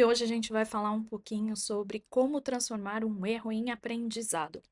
E hoje a gente vai falar um pouquinho sobre como transformar um erro em aprendizado.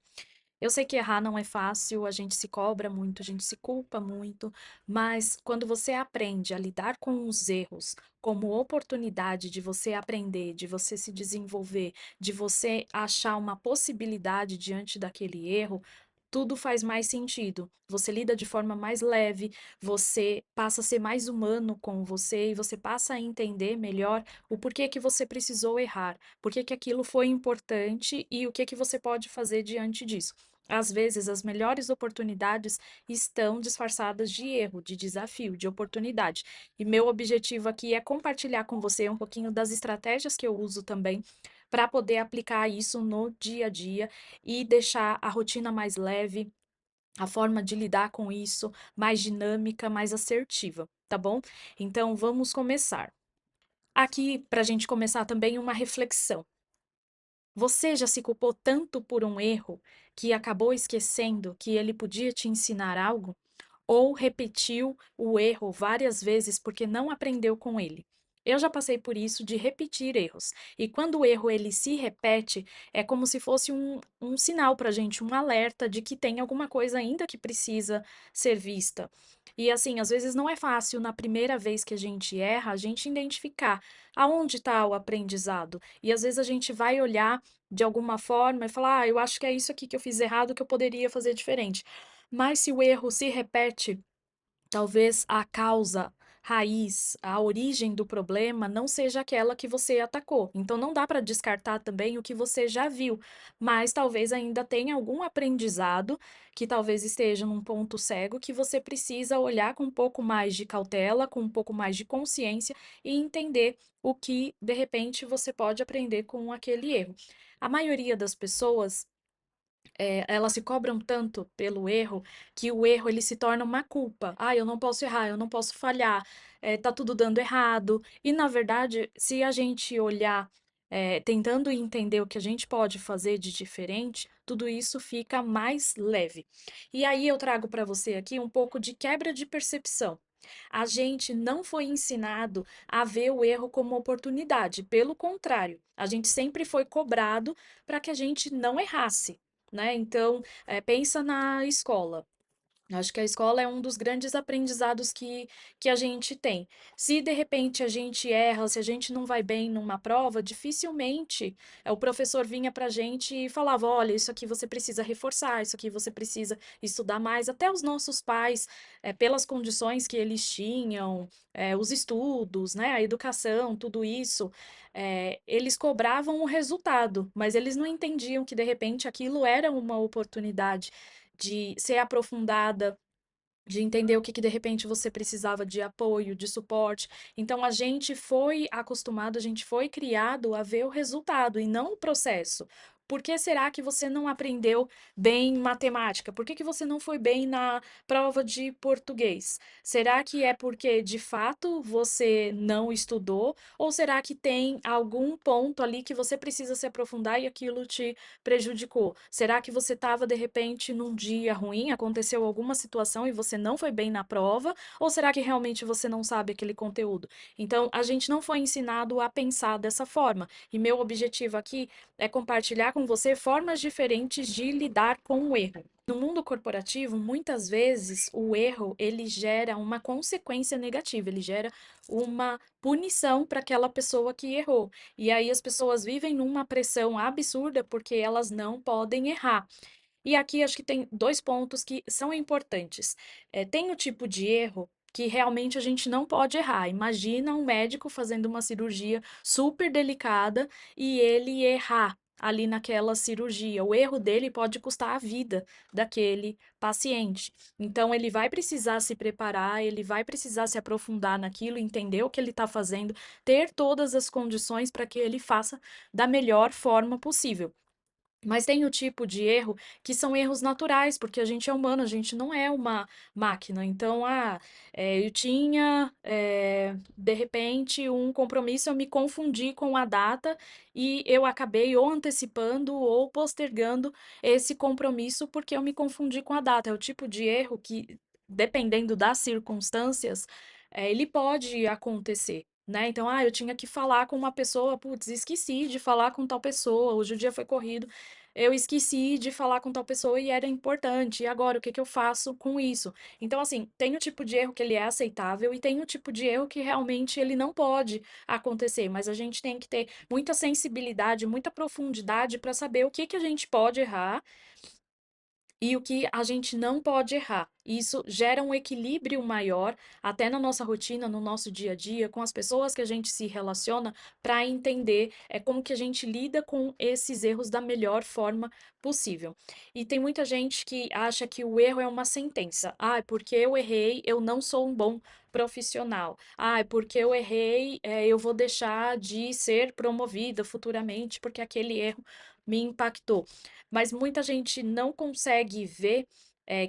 Eu sei que errar não é fácil, a gente se cobra muito, a gente se culpa muito, mas quando você aprende a lidar com os erros como oportunidade de você aprender, de você se desenvolver, de você achar uma possibilidade diante daquele erro, tudo faz mais sentido. Você lida de forma mais leve, você passa a ser mais humano com você e você passa a entender melhor o porquê que você precisou errar, por que que aquilo foi importante e o que que você pode fazer diante disso. Às vezes, as melhores oportunidades estão disfarçadas de erro, de desafio, de oportunidade. E meu objetivo aqui é compartilhar com você um pouquinho das estratégias que eu uso também para poder aplicar isso no dia a dia e deixar a rotina mais leve, a forma de lidar com isso mais dinâmica, mais assertiva, tá bom? Então, vamos começar. Aqui, para a gente começar também, uma reflexão. Você já se culpou tanto por um erro que acabou esquecendo que ele podia te ensinar algo? Ou repetiu o erro várias vezes porque não aprendeu com ele? Eu já passei por isso de repetir erros. E quando o erro ele se repete, é como se fosse um sinal para a gente, um alerta de que tem alguma coisa ainda que precisa ser vista. E assim, às vezes não é fácil na primeira vez que a gente erra, a gente identificar aonde está o aprendizado. E às vezes a gente vai olhar de alguma forma e falar: "Ah, eu acho que é isso aqui que eu fiz errado que eu poderia fazer diferente". Mas se o erro se repete, talvez a causa raiz, a origem do problema não seja aquela que você atacou. Então não dá para descartar também o que você já viu, mas talvez ainda tenha algum aprendizado que talvez esteja num ponto cego que você precisa olhar com um pouco mais de cautela, com um pouco mais de consciência e entender o que de repente você pode aprender com aquele erro. A maioria das pessoas elas se cobram tanto pelo erro, que o erro ele se torna uma culpa. "Ah, eu não posso errar, eu não posso falhar, tá tudo dando errado". E na verdade, se a gente olhar, tentando entender o que a gente pode fazer de diferente, tudo isso fica mais leve. E aí eu trago para você aqui um pouco de quebra de percepção. A gente não foi ensinado a ver o erro como oportunidade, pelo contrário, a gente sempre foi cobrado para que a gente não errasse, né. Então, pensa na escola. Acho que a escola é um dos grandes aprendizados que a gente tem. Se de repente a gente erra, se a gente não vai bem numa prova, dificilmente o professor vinha para a gente e falava: "Olha, isso aqui você precisa reforçar, isso aqui você precisa estudar mais". Até os nossos pais, pelas condições que eles tinham, os estudos, né, a educação, tudo isso, eles cobravam o resultado, mas eles não entendiam que de repente aquilo era uma oportunidade de ser aprofundada, de entender o que que de repente você precisava de apoio, de suporte. Então a gente foi acostumado, a gente foi criado a ver o resultado e não o processo. Por que será que você não aprendeu bem matemática? Por que que você não foi bem na prova de português? Será que é porque de fato você não estudou? Ou será que tem algum ponto ali que você precisa se aprofundar e aquilo te prejudicou? Será que você estava, de repente, num dia ruim, aconteceu alguma situação e você não foi bem na prova? Ou será que realmente você não sabe aquele conteúdo? Então, a gente não foi ensinado a pensar dessa forma. E meu objetivo aqui é compartilhar com você formas diferentes de lidar com o erro. No mundo corporativo, muitas vezes o erro ele gera uma consequência negativa, ele gera uma punição para aquela pessoa que errou. E aí as pessoas vivem numa pressão absurda porque elas não podem errar. E aqui acho que tem 2 pontos que são importantes. Tem o tipo de erro que realmente a gente não pode errar. Imagina um médico fazendo uma cirurgia super delicada e ele errar ali naquela cirurgia. O erro dele pode custar a vida daquele paciente. Então ele vai precisar se preparar, ele vai precisar se aprofundar naquilo, entender o que ele está fazendo, ter todas as condições para que ele faça da melhor forma possível. Mas tem o tipo de erro que são erros naturais, porque a gente é humano, a gente não é uma máquina. Então, eu tinha, de repente, um compromisso, eu me confundi com a data e eu acabei ou antecipando ou postergando esse compromisso porque eu me confundi com a data. É o tipo de erro que, dependendo das circunstâncias, ele pode acontecer. né. Então, eu tinha que falar com uma pessoa, putz, esqueci de falar com tal pessoa, hoje o dia foi corrido, eu esqueci de falar com tal pessoa e era importante, e agora o que que eu faço com isso? Então, assim, tem o tipo de erro que ele é aceitável e tem o tipo de erro que realmente ele não pode acontecer, mas a gente tem que ter muita sensibilidade, muita profundidade para saber o que que a gente pode errar e o que a gente não pode errar. Isso gera um equilíbrio maior, até na nossa rotina, no nosso dia a dia, com as pessoas que a gente se relaciona, para entender como que a gente lida com esses erros da melhor forma possível. E tem muita gente que acha que o erro é uma sentença. Porque eu errei, eu não sou um bom profissional. Porque eu errei, eu vou deixar de ser promovida futuramente porque aquele erro me impactou. Mas muita gente não consegue ver,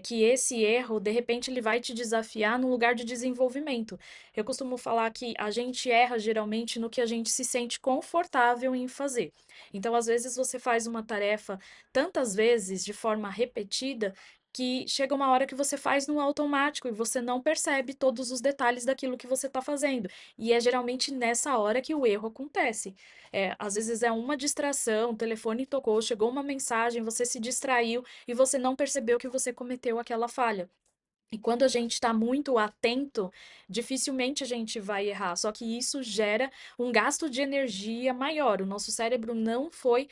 que esse erro, de repente, ele vai te desafiar num lugar de desenvolvimento. Eu costumo falar que a gente erra geralmente no que a gente se sente confortável em fazer. Então, às vezes, você faz uma tarefa tantas vezes, de forma repetida, que chega uma hora que você faz no automático e você não percebe todos os detalhes daquilo que você está fazendo. E é geralmente nessa hora que o erro acontece. Às vezes é uma distração, o telefone tocou, chegou uma mensagem, você se distraiu e você não percebeu que você cometeu aquela falha. E quando a gente está muito atento, dificilmente a gente vai errar. Só que isso gera um gasto de energia maior. O nosso cérebro não foi,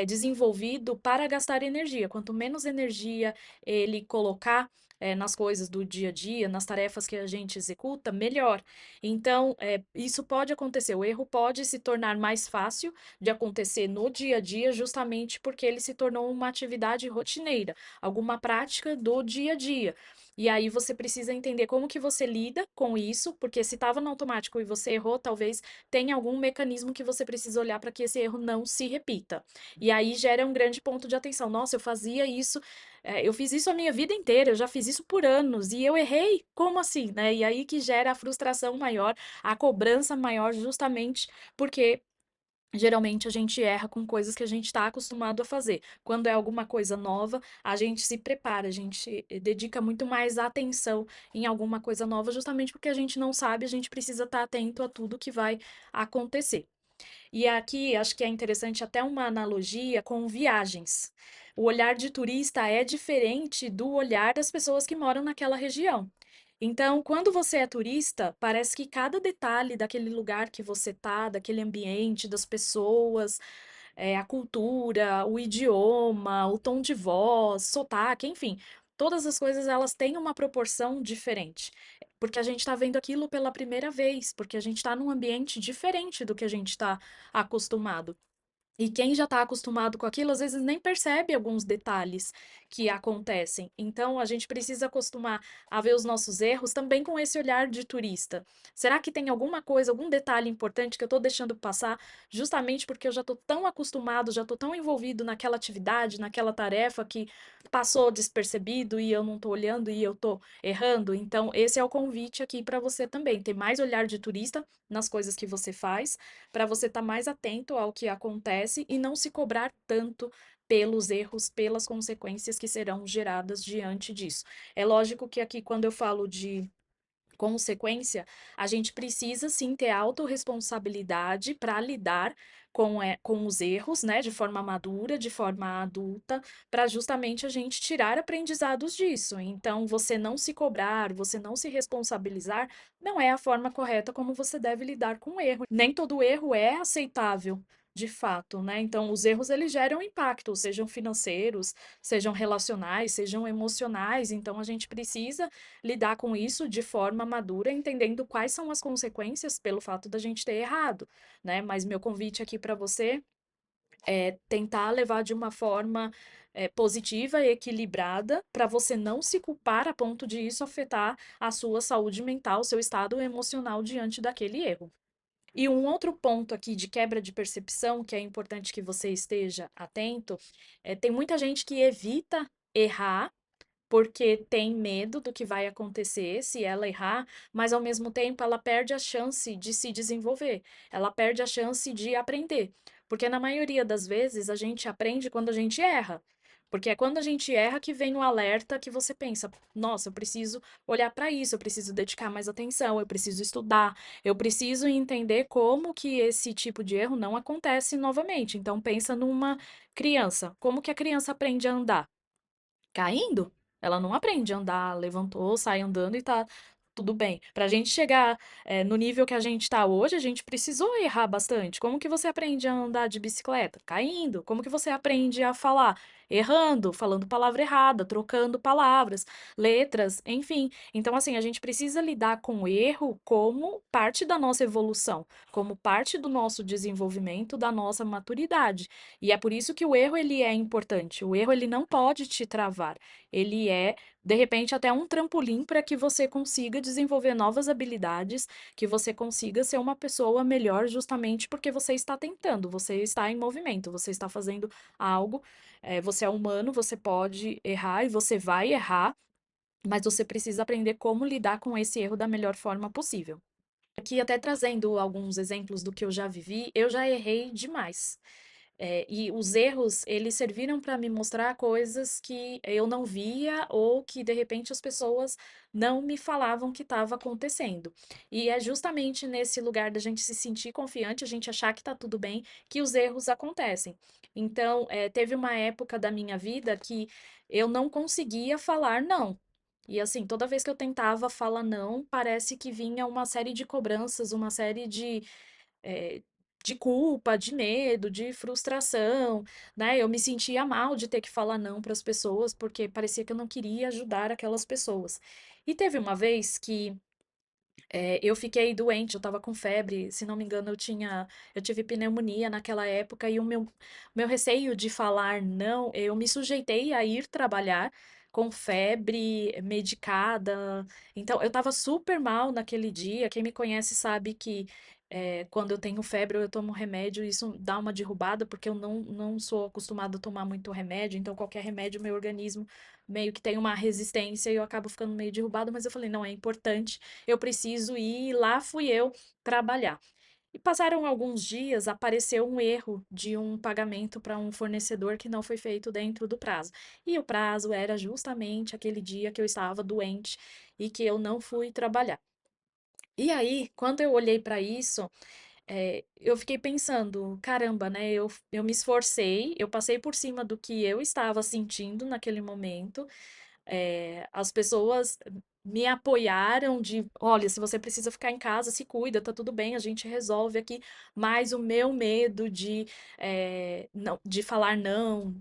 desenvolvido para gastar energia. Quanto menos energia ele colocar, nas coisas do dia a dia, nas tarefas que a gente executa, melhor. Então, isso pode acontecer. O erro pode se tornar mais fácil de acontecer no dia a dia, justamente porque ele se tornou uma atividade rotineira, alguma prática do dia a dia. E aí você precisa entender como que você lida com isso, porque se estava no automático e você errou, talvez tenha algum mecanismo que você precisa olhar para que esse erro não se repita. E aí gera um grande ponto de atenção. Nossa, eu fazia isso, eu fiz isso a minha vida inteira, eu já fiz isso por anos e eu errei? Como assim, né? E aí que gera a frustração maior, a cobrança maior, justamente porque geralmente a gente erra com coisas que a gente está acostumado a fazer. Quando é alguma coisa nova, a gente se prepara, a gente dedica muito mais atenção em alguma coisa nova, justamente porque a gente não sabe, a gente precisa estar atento a tudo que vai acontecer. E aqui acho que é interessante até uma analogia com viagens. O olhar de turista é diferente do olhar das pessoas que moram naquela região. Então, quando você é turista, parece que cada detalhe daquele lugar que você tá, daquele ambiente, das pessoas, a cultura, o idioma, o tom de voz, sotaque, enfim, todas as coisas elas têm uma proporção diferente. Porque a gente está vendo aquilo pela primeira vez, porque a gente está num ambiente diferente do que a gente está acostumado. E quem já está acostumado com aquilo, às vezes nem percebe alguns detalhes que acontecem. Então, a gente precisa acostumar a ver os nossos erros também com esse olhar de turista. Será que tem alguma coisa, algum detalhe importante que eu estou deixando passar, justamente porque eu já estou tão acostumado, já estou tão envolvido naquela atividade, naquela tarefa que passou despercebido e eu não estou olhando e eu estou errando? Então, esse é o convite aqui para você também, ter mais olhar de turista nas coisas que você faz para você estar mais atento ao que acontece e não se cobrar tanto pelos erros, pelas consequências que serão geradas diante disso. É lógico que aqui, quando eu falo de consequência, a gente precisa sim ter autorresponsabilidade para lidar com os erros, né, de forma madura, de forma adulta, para justamente a gente tirar aprendizados disso. Então, você não se cobrar, você não se responsabilizar, não é a forma correta como você deve lidar com o erro. Nem todo erro é aceitável. De fato, né? Então, os erros eles geram impacto, sejam financeiros, sejam relacionais, sejam emocionais. Então, a gente precisa lidar com isso de forma madura, entendendo quais são as consequências pelo fato da gente ter errado, né? Mas meu convite aqui para você é tentar levar de uma forma positiva e equilibrada para você não se culpar a ponto de isso afetar a sua saúde mental, seu estado emocional diante daquele erro. E um outro ponto aqui de quebra de percepção que é importante que você esteja atento, tem muita gente que evita errar porque tem medo do que vai acontecer se ela errar, mas ao mesmo tempo ela perde a chance de se desenvolver, ela perde a chance de aprender, porque na maioria das vezes a gente aprende quando a gente erra. Porque é quando a gente erra que vem o alerta que você pensa: nossa, eu preciso olhar para isso, eu preciso dedicar mais atenção, eu preciso estudar, eu preciso entender como que esse tipo de erro não acontece novamente. Então, pensa numa criança: como que a criança aprende a andar? Caindo? Ela não aprende a andar, levantou, sai andando e tá tudo bem. Pra gente chegar, no nível que a gente tá hoje, a gente precisou errar bastante. Como que você aprende a andar de bicicleta? Caindo. Como que você aprende a falar? Errando, falando palavra errada, trocando palavras, letras, enfim. Então, assim, a gente precisa lidar com o erro como parte da nossa evolução, como parte do nosso desenvolvimento, da nossa maturidade. E é por isso que o erro ele é importante. O erro ele não pode te travar. Ele é, de repente, até um trampolim para que você consiga desenvolver novas habilidades, que você consiga ser uma pessoa melhor justamente porque você está tentando, você está em movimento, você está fazendo algo. Você é humano, você pode errar e você vai errar, mas você precisa aprender como lidar com esse erro da melhor forma possível. Aqui, até trazendo alguns exemplos do que eu já vivi, eu já errei demais. E os erros, eles serviram para me mostrar coisas que eu não via ou que de repente as pessoas não me falavam que estava acontecendo. E é justamente nesse lugar da gente se sentir confiante, a gente achar que está tudo bem, que os erros acontecem. Então, teve uma época da minha vida que eu não conseguia falar não. E assim, toda vez que eu tentava falar não, parece que vinha uma série de cobranças, uma série eh, de culpa, de medo, de frustração, né? Eu me sentia mal de ter que falar não para as pessoas, porque parecia que eu não queria ajudar aquelas pessoas. E teve uma vez que eu fiquei doente, eu estava com febre, se não me engano, eu tive pneumonia naquela época e o meu receio de falar não, eu me sujeitei a ir trabalhar com febre, medicada. Então, eu estava super mal naquele dia. Quem me conhece sabe que quando eu tenho febre, eu tomo remédio, e isso dá uma derrubada, porque eu não sou acostumada a tomar muito remédio, então qualquer remédio, meu organismo meio que tem uma resistência e eu acabo ficando meio derrubada, mas eu falei, não, é importante, eu preciso ir, e lá fui eu trabalhar. E passaram alguns dias, apareceu um erro de um pagamento para um fornecedor que não foi feito dentro do prazo. E o prazo era justamente aquele dia que eu estava doente e que eu não fui trabalhar. E aí, quando eu olhei para isso, eu fiquei pensando, caramba, né? Eu me esforcei, eu passei por cima do que eu estava sentindo naquele momento, as pessoas me apoiaram de, olha, se você precisa ficar em casa, se cuida, tá tudo bem, a gente resolve aqui. Mas o meu medo não, de falar não,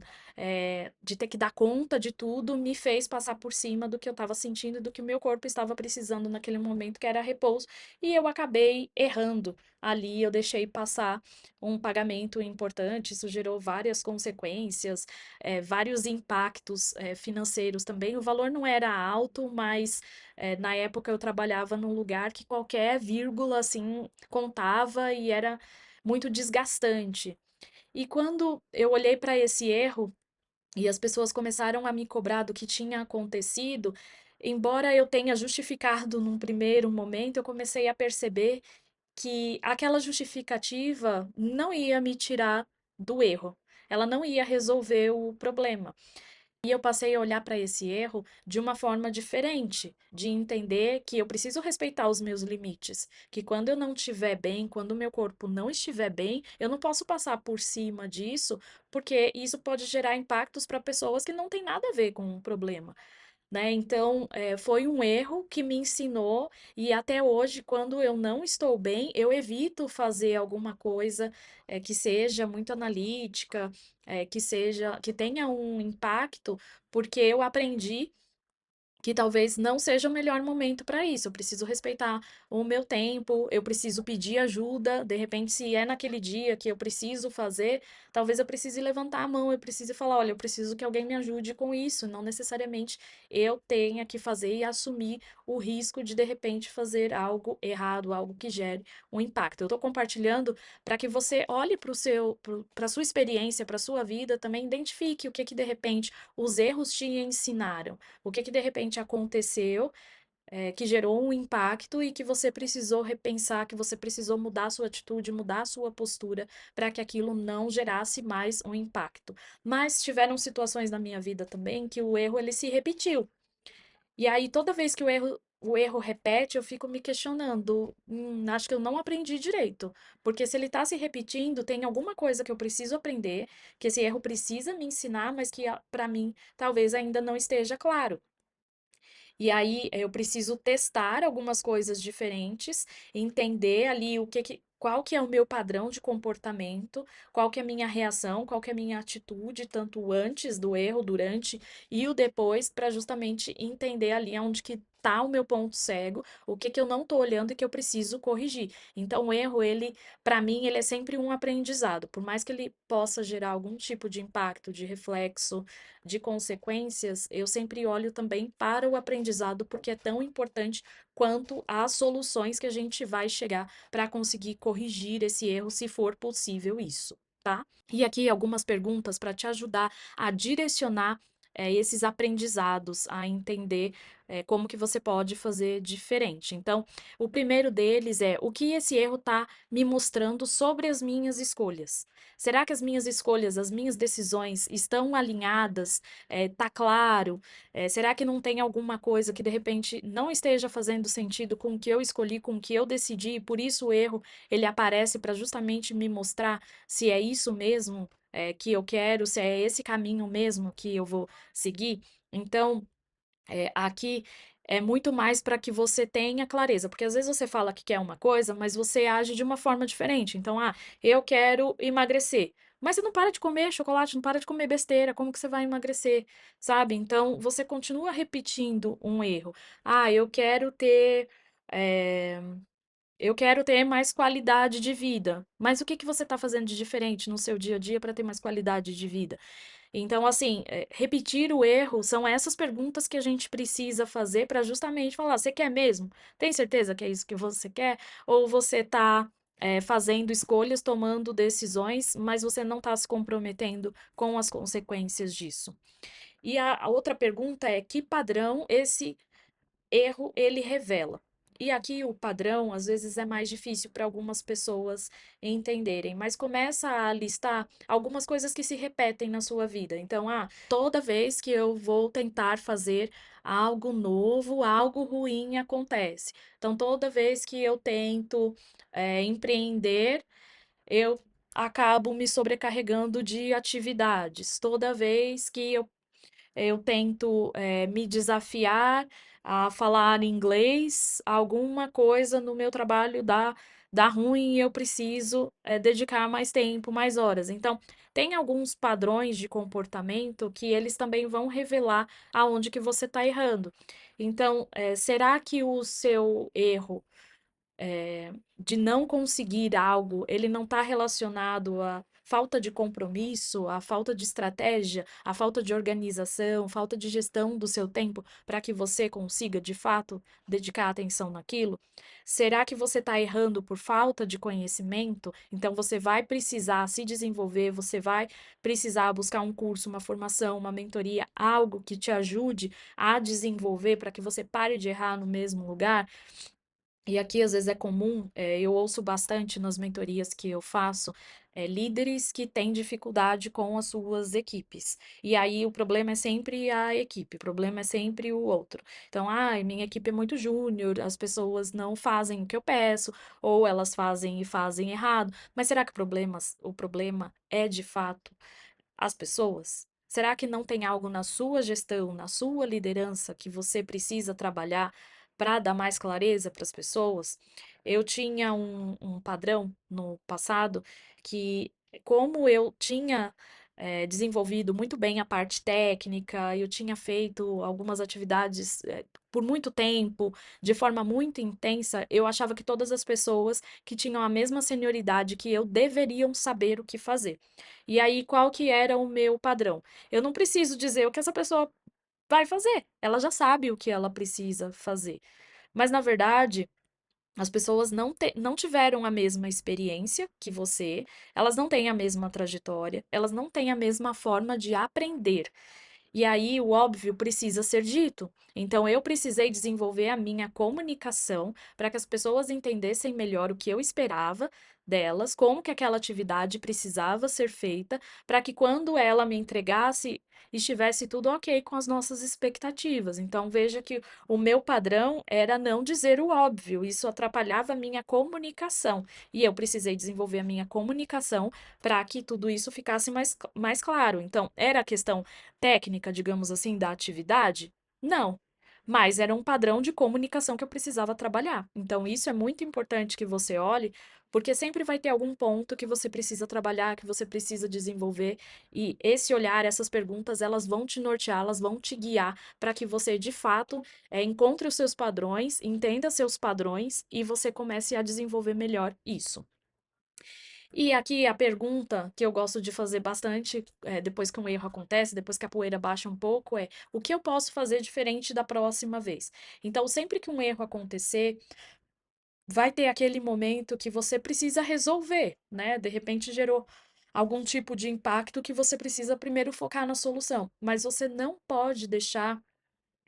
de ter que dar conta de tudo, me fez passar por cima do que eu estava sentindo, do que o meu corpo estava precisando naquele momento, que era repouso, e eu acabei errando. Ali eu deixei passar um pagamento importante, isso gerou várias consequências, vários impactos financeiros também. O valor não era alto, mas na época eu trabalhava num lugar que qualquer vírgula assim contava e era muito desgastante. E quando eu olhei para esse erro e as pessoas começaram a me cobrar do que tinha acontecido, embora eu tenha justificado num primeiro momento, eu comecei a perceber que aquela justificativa não ia me tirar do erro. Ela não ia resolver o problema. E eu passei a olhar para esse erro de uma forma diferente, de entender que eu preciso respeitar os meus limites, que quando eu não estiver bem, quando o meu corpo não estiver bem, eu não posso passar por cima disso, porque isso pode gerar impactos para pessoas que não têm nada a ver com o problema, né? Então, foi um erro que me ensinou, e até hoje, quando eu não estou bem, eu evito fazer alguma coisa que seja muito analítica, que tenha um impacto, porque eu aprendi que talvez não seja o melhor momento para isso. Eu preciso respeitar o meu tempo, eu preciso pedir ajuda. De repente, se é naquele dia que eu preciso fazer, talvez eu precise levantar a mão, eu precise falar: olha, eu preciso que alguém me ajude com isso. Não necessariamente eu tenha que fazer e assumir o risco de repente fazer algo errado, algo que gere um impacto. Eu estou compartilhando para que você olhe para a sua experiência, para a sua vida, também identifique o que de repente os erros te ensinaram, o que de repente aconteceu que gerou um impacto e que você precisou repensar, que você precisou mudar a sua atitude, mudar a sua postura para que aquilo não gerasse mais um impacto. Mas tiveram situações na minha vida também que o erro ele se repetiu. E aí toda vez que o erro repete, eu fico me questionando, acho que eu não aprendi direito, porque se ele está se repetindo, tem alguma coisa que eu preciso aprender, que esse erro precisa me ensinar, mas que para mim talvez ainda não esteja claro. E aí eu preciso testar algumas coisas diferentes, entender ali qual que é o meu padrão de comportamento, qual que é a minha reação, qual que é a minha atitude, tanto antes do erro, durante e o depois, para justamente entender ali onde que tá o meu ponto cego, o que que eu não tô olhando e que eu preciso corrigir. Então, o erro, ele, para mim, ele é sempre um aprendizado. Por mais que ele possa gerar algum tipo de impacto, de reflexo, de consequências, eu sempre olho também para o aprendizado, porque é tão importante quanto as soluções que a gente vai chegar para conseguir corrigir esse erro, se for possível isso, tá? E aqui algumas perguntas para te ajudar a direcionar esses aprendizados, a entender como que você pode fazer diferente. Então, o primeiro deles é o que esse erro está me mostrando sobre as minhas escolhas. Será que as minhas escolhas, as minhas decisões estão alinhadas? Tá claro? Será que não tem alguma coisa que de repente não esteja fazendo sentido com o que eu escolhi, com o que eu decidi, e por isso o erro ele aparece para justamente me mostrar se é isso mesmo que eu quero, se é esse caminho mesmo que eu vou seguir? Então, aqui é muito mais para que você tenha clareza, porque às vezes você fala que quer uma coisa, mas você age de uma forma diferente. Então, eu quero emagrecer. Mas você não para de comer chocolate, não para de comer besteira, como que você vai emagrecer, sabe? Então, você continua repetindo um erro. Eu quero ter, eh, eu quero ter mais qualidade de vida. Mas o que que você está fazendo de diferente no seu dia a dia para ter mais qualidade de vida? Então, assim, repetir o erro são essas perguntas que a gente precisa fazer para justamente falar: você quer mesmo? Tem certeza que é isso que você quer? Ou você está fazendo escolhas, tomando decisões, mas você não está se comprometendo com as consequências disso? E a outra pergunta é: que padrão esse erro ele revela? E aqui o padrão, às vezes, é mais difícil para algumas pessoas entenderem, mas começa a listar algumas coisas que se repetem na sua vida. Então, toda vez que eu vou tentar fazer algo novo, algo ruim acontece. Então, toda vez que eu tento, empreender, eu acabo me sobrecarregando de atividades. Toda vez que eu tento, me desafiar a falar inglês, alguma coisa no meu trabalho dá ruim e eu preciso, dedicar mais tempo, mais horas. Então, tem alguns padrões de comportamento que eles também vão revelar aonde que você está errando. Então, será que o seu erro de não conseguir algo, ele não está relacionado à falta de compromisso, à falta de estratégia, à falta de organização, falta de gestão do seu tempo para que você consiga, de fato, dedicar atenção naquilo? Será que você está errando por falta de conhecimento? Então você vai precisar se desenvolver, você vai precisar buscar um curso, uma formação, uma mentoria, algo que te ajude a desenvolver para que você pare de errar no mesmo lugar? E aqui, às vezes, é comum, eu ouço bastante nas mentorias que eu faço, líderes que têm dificuldade com as suas equipes. E aí o problema é sempre a equipe, o problema é sempre o outro. Então, minha equipe é muito júnior, as pessoas não fazem o que eu peço, ou elas fazem e fazem errado. Mas será que o problema é de fato as pessoas? Será que não tem algo na sua gestão, na sua liderança que você precisa trabalhar para dar mais clareza para as pessoas? Eu tinha um padrão no passado que, como eu tinha desenvolvido muito bem a parte técnica, eu tinha feito algumas atividades por muito tempo, de forma muito intensa, eu achava que todas as pessoas que tinham a mesma senioridade que eu deveriam saber o que fazer. E aí, qual que era o meu padrão? Eu não preciso dizer o que essa pessoa vai fazer, ela já sabe o que ela precisa fazer. Mas, na verdade, as pessoas não tiveram a mesma experiência que você, elas não têm a mesma trajetória, elas não têm a mesma forma de aprender. E aí o óbvio precisa ser dito. Então eu precisei desenvolver a minha comunicação para que as pessoas entendessem melhor o que eu esperava delas, como que aquela atividade precisava ser feita, para que quando ela me entregasse, estivesse tudo ok com as nossas expectativas. Então veja que o meu padrão era não dizer o óbvio, isso atrapalhava a minha comunicação. E eu precisei desenvolver a minha comunicação para que tudo isso ficasse mais claro. Então, era a questão técnica, digamos assim, da atividade? Não. Mas era um padrão de comunicação que eu precisava trabalhar. Então, isso é muito importante que você olhe, porque sempre vai ter algum ponto que você precisa trabalhar, que você precisa desenvolver. E esse olhar, essas perguntas, elas vão te nortear, elas vão te guiar para que você, de fato, encontre os seus padrões, entenda seus padrões e você comece a desenvolver melhor isso. E aqui a pergunta que eu gosto de fazer bastante, depois que um erro acontece, depois que a poeira baixa um pouco, é: o que eu posso fazer diferente da próxima vez? Então, sempre que um erro acontecer, vai ter aquele momento que você precisa resolver, né? De repente gerou algum tipo de impacto que você precisa primeiro focar na solução, mas você não pode deixar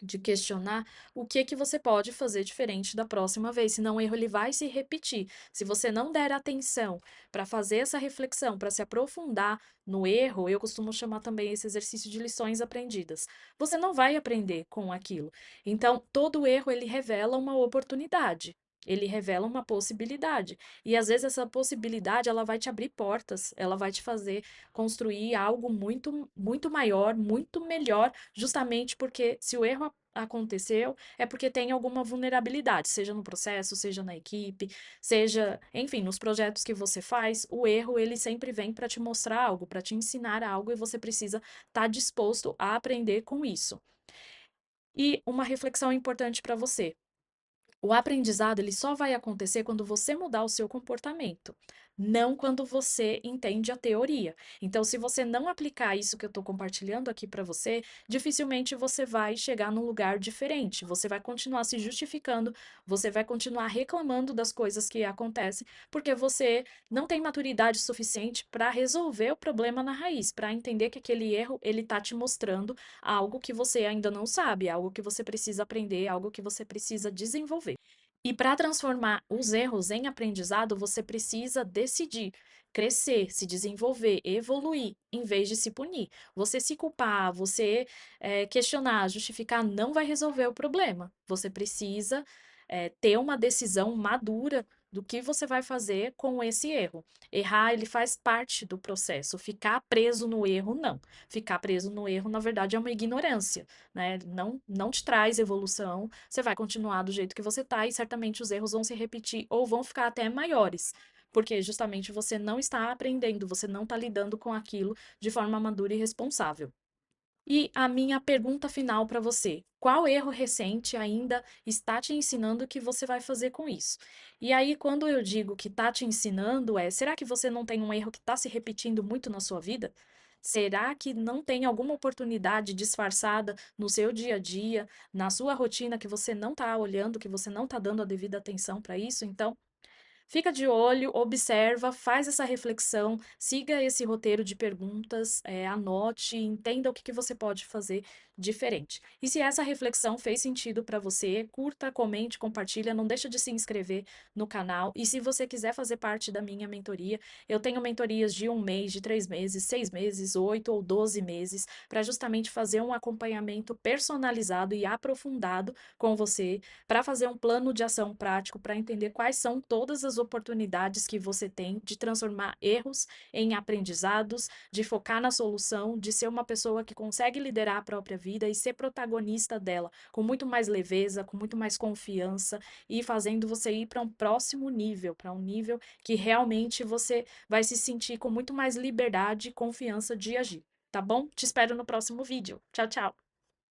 de questionar o que que você pode fazer diferente da próxima vez, senão o erro ele vai se repetir. Se você não der atenção para fazer essa reflexão, para se aprofundar no erro, eu costumo chamar também esse exercício de lições aprendidas. Você não vai aprender com aquilo. Então, todo erro ele revela uma oportunidade. Ele revela uma possibilidade. E às vezes essa possibilidade ela vai te abrir portas, ela vai te fazer construir algo muito maior, muito melhor, justamente porque se o erro aconteceu, é porque tem alguma vulnerabilidade, seja no processo, seja na equipe, seja, enfim, nos projetos que você faz, o erro ele sempre vem para te mostrar algo, para te ensinar algo e você precisa estar disposto a aprender com isso. E uma reflexão importante para você. O aprendizado ele só vai acontecer quando você mudar o seu comportamento, não quando você entende a teoria. Então, se você não aplicar isso que eu estou compartilhando aqui para você, dificilmente você vai chegar num lugar diferente. Você vai continuar se justificando, você vai continuar reclamando das coisas que acontecem, porque você não tem maturidade suficiente para resolver o problema na raiz, para entender que aquele erro ele está te mostrando algo que você ainda não sabe, algo que você precisa aprender, algo que você precisa desenvolver. E para transformar os erros em aprendizado, você precisa decidir crescer, se desenvolver, evoluir, em vez de se punir. Você se culpar, você questionar, justificar, não vai resolver o problema. Você precisa ter uma decisão madura do que você vai fazer com esse erro. Errar, ele faz parte do processo. Ficar preso no erro, não. Ficar preso no erro, na verdade, é uma ignorância, né? Não te traz evolução. Você vai continuar do jeito que você tá e certamente os erros vão se repetir ou vão ficar até maiores. Porque justamente você não está aprendendo, você não está lidando com aquilo de forma madura e responsável. E a minha pergunta final para você: qual erro recente ainda está te ensinando o que você vai fazer com isso? E aí, quando eu digo que está te ensinando, será que você não tem um erro que está se repetindo muito na sua vida? Será que não tem alguma oportunidade disfarçada no seu dia a dia, na sua rotina, que você não está olhando, que você não está dando a devida atenção para isso? Então, fica de olho, observa, faz essa reflexão, siga esse roteiro de perguntas, anote, entenda o que que você pode fazer diferente. E se essa reflexão fez sentido para você, curta, comente, compartilha, não deixa de se inscrever no canal. E se você quiser fazer parte da minha mentoria, eu tenho mentorias de 1 mês, de 3 meses, 6 meses, 8 ou 12 meses, para justamente fazer um acompanhamento personalizado e aprofundado com você para fazer um plano de ação prático, para entender quais são todas as oportunidades que você tem de transformar erros em aprendizados, de focar na solução, de ser uma pessoa que consegue liderar a própria vida e ser protagonista dela, com muito mais leveza, com muito mais confiança e fazendo você ir para um próximo nível, para um nível que realmente você vai se sentir com muito mais liberdade e confiança de agir. Tá bom? Te espero no próximo vídeo. Tchau, tchau.